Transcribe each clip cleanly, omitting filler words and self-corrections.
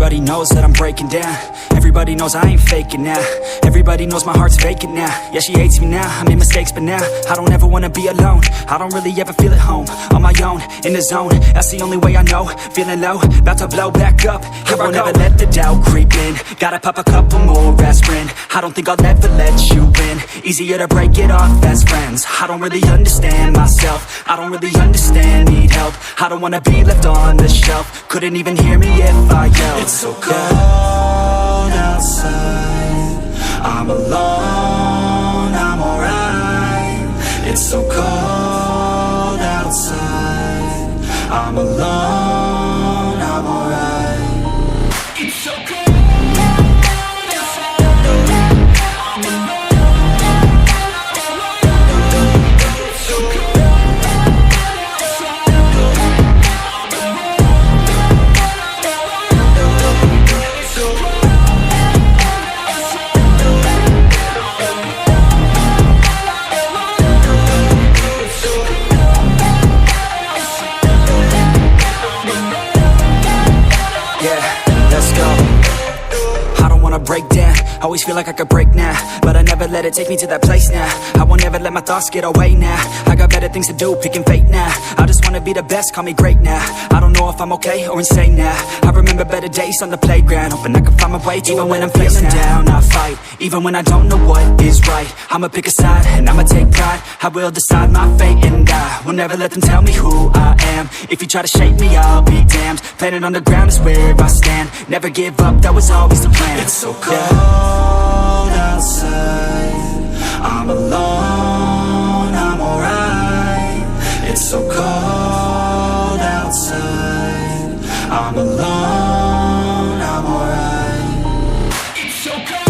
Everybody knows that I'm breaking down. Everybody knows I ain't faking now. Everybody knows my heart's vacant now. Yeah, she hates me now, I made mistakes but now I don't ever wanna be alone. I don't really ever feel at home. On my own, in the zone, that's the only way I know. Feeling low, about to blow back up. Here I won't ever let the doubt creep in. Gotta pop a couple more aspirin. I don't think I'll ever let you in. Easier to break it off as friends. I don't really understand myself. I don't really understand, need help. I don't wanna be left on the shelf. Couldn't even hear me if I yelled. It's so cold outside, I'm alone, I'm alright. It's so cold outside, I'm alone, I'm alright. It's so cold. Break down, always feel like I could break now, but I never let it take me to that place now. I won't ever let my thoughts get away now. I got better things to do, picking fate now. I just wanna be the best, call me great now. I don't know if I'm okay or insane now. I remember better days on the playground, hoping I can find my way to even when I'm feeling down, I fight, even when I don't know what is right. I'ma pick a side, and I'ma take pride. I will decide my fate, and I will never let them tell me who I am. If you try to shape me, I'll be damned. Planet on the ground is where I stand. Never give up, that was always the plan. It's so cold outside, I'm alone, I'm alright. It's so cold outside, I'm alone, I'm alright. It's so cold.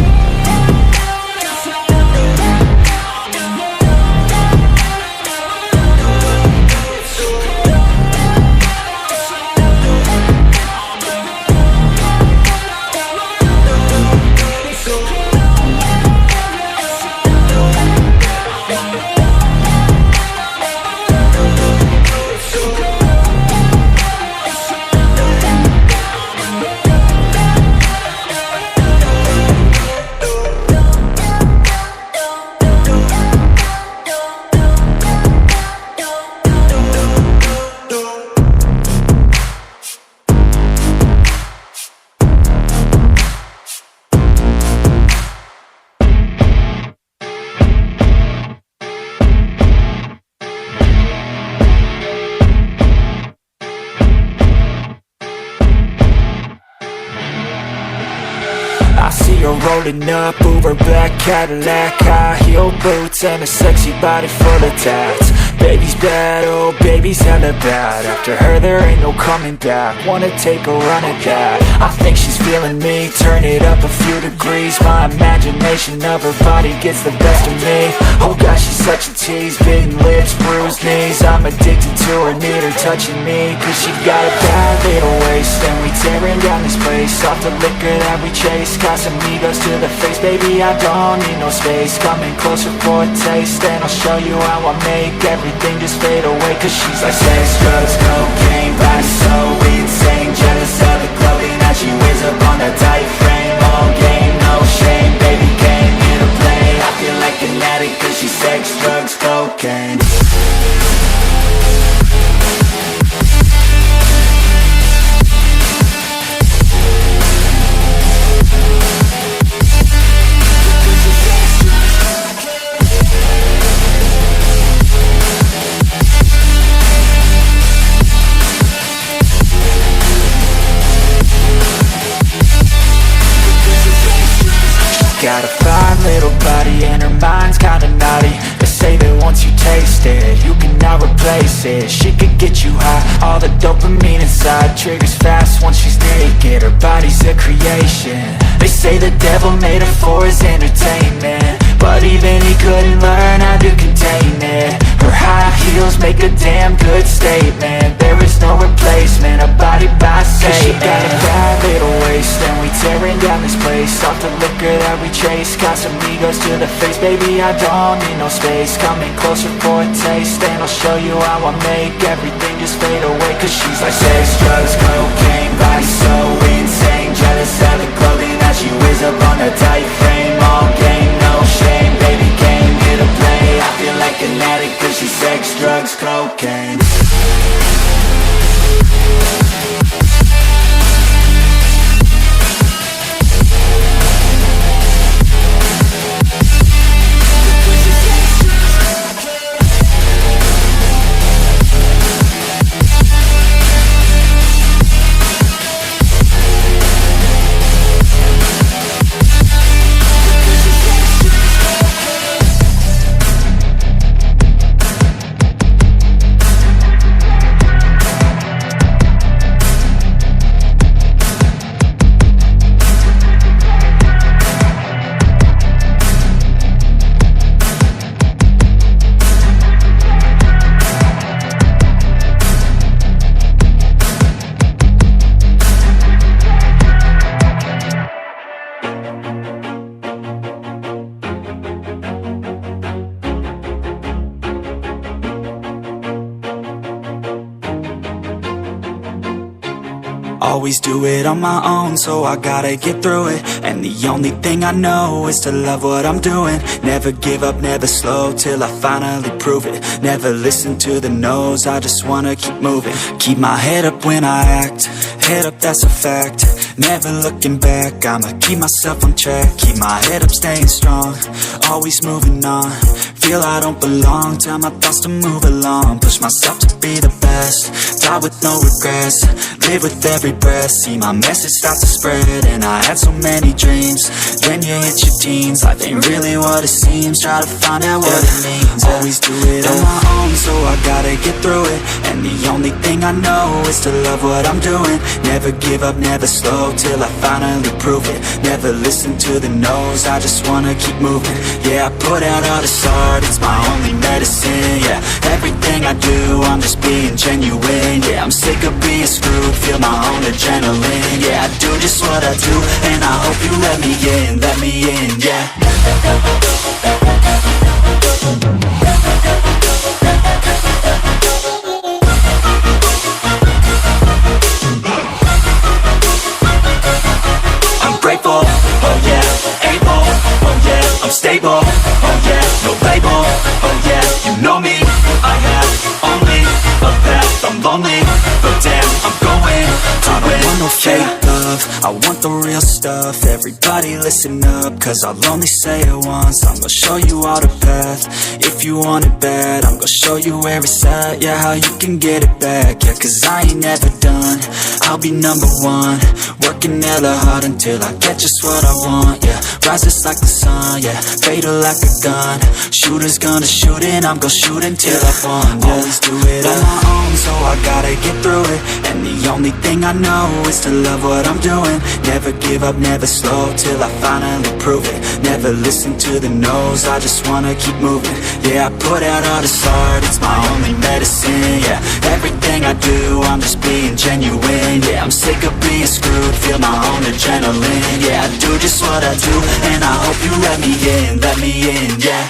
Rolling up, Uber black Cadillac, high heel boots and a sexy body full of tats. Baby's bad, oh baby's hella bad. After her there ain't no coming back. Wanna take a run at that. I think she's feeling me, turn it up a few degrees. My imagination of her body gets the best of me. Oh gosh, she's such a tease, bitten lips, bruised knees. I'm addicted to her, need her touching me. Cause she got a bad little waist, and we tearing down this place. Off the liquor that we chase, Casamigos to the face. Baby, I don't need no space. Coming closer for a taste, and I'll show you how I make everything just fade away. Cause she's like sex, drugs, cocaine, body so insane. Jealous of the clothing that she wears up on that tight frame. All game, no shame, baby came here to play. I feel like an addict cause she's sex, drugs, cocaine. Got a fine little body and her mind's kinda naughty. They say that once you taste it, you cannot replace it. She could get you high, all the dopamine inside triggers fast once she's naked. Her body's a creation. They say the devil made her for his entertainment, but even he couldn't learn how to contain it. Her high heels make a damn good statement. There is no replacement, a body by Satan. She got a bad little waist, and we tearing down this place. Off the liquor that we chase, Casamigos to the face. Baby, I don't need no space. Coming closer for a taste, and I'll show you how I make everything just fade away. Cause she's like sex, drugs, cocaine, body so insane. always do it on my own, so I gotta get through it. And the only thing I know is to love what I'm doing. Never give up, never slow, till I finally prove it. Never listen to the no's, I just wanna keep moving. Keep my head up when I act, head up, that's a fact. Never looking back, I'ma keep myself on track. Keep my head up, staying strong, always moving on. Feel I don't belong, tell my thoughts to move along. Push myself to be the best, die with no regrets. Live with every breath, see my message start to spread. And I had so many dreams, then you hit your teens. Life ain't really what it seems, try to find out what it means. Always do it on my own, so I gotta get through it. And the only thing I know is to love what I'm doing. Never give up, never slow, till I finally prove it. Never listen to the no's, I just wanna keep moving. Yeah, I put out all this art, it's my only medicine. Yeah, everything I do, I'm just being genuine. Yeah, I'm sick of being screwed, feel my own adrenaline. Yeah, I do just what I do, and I hope you let me in, yeah. I'm grateful, oh yeah, able, oh yeah, I'm stable, oh yeah, no label, oh yeah, you know me, I have only a path, I'm lonely, but damn, I'm going to win. I don't want no fake love, I want the real stuff. Everybody listen up, cause I'll only say it once. I'm gonna show you all the path, if you want it bad. I'm gonna show you where it's at, yeah, how you can get it back. Yeah, cause I ain't never done, I'll be number one. Working hella hard until I get just what I want, yeah. Rises like the sun, yeah, fatal like a gun. Shooter's gonna shoot and I'm gonna shoot until I won, yeah. Always do it on my own, so I gotta get through it. And the only thing I know is to love what I'm doing. Never give up, never slow, till I finally prove it. Never listen to the no's, I just wanna keep moving. Yeah, I put out all this art, it's my only medicine. Yeah, everything I do, I'm just being genuine. Yeah, I'm sick of being screwed, feel my own adrenaline. Yeah, I do just what I do, and I hope you let me in, yeah.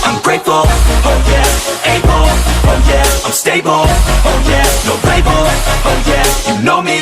I'm grateful, oh yeah, able, oh yeah, I'm stable, oh yeah, no label, oh yeah, you know me,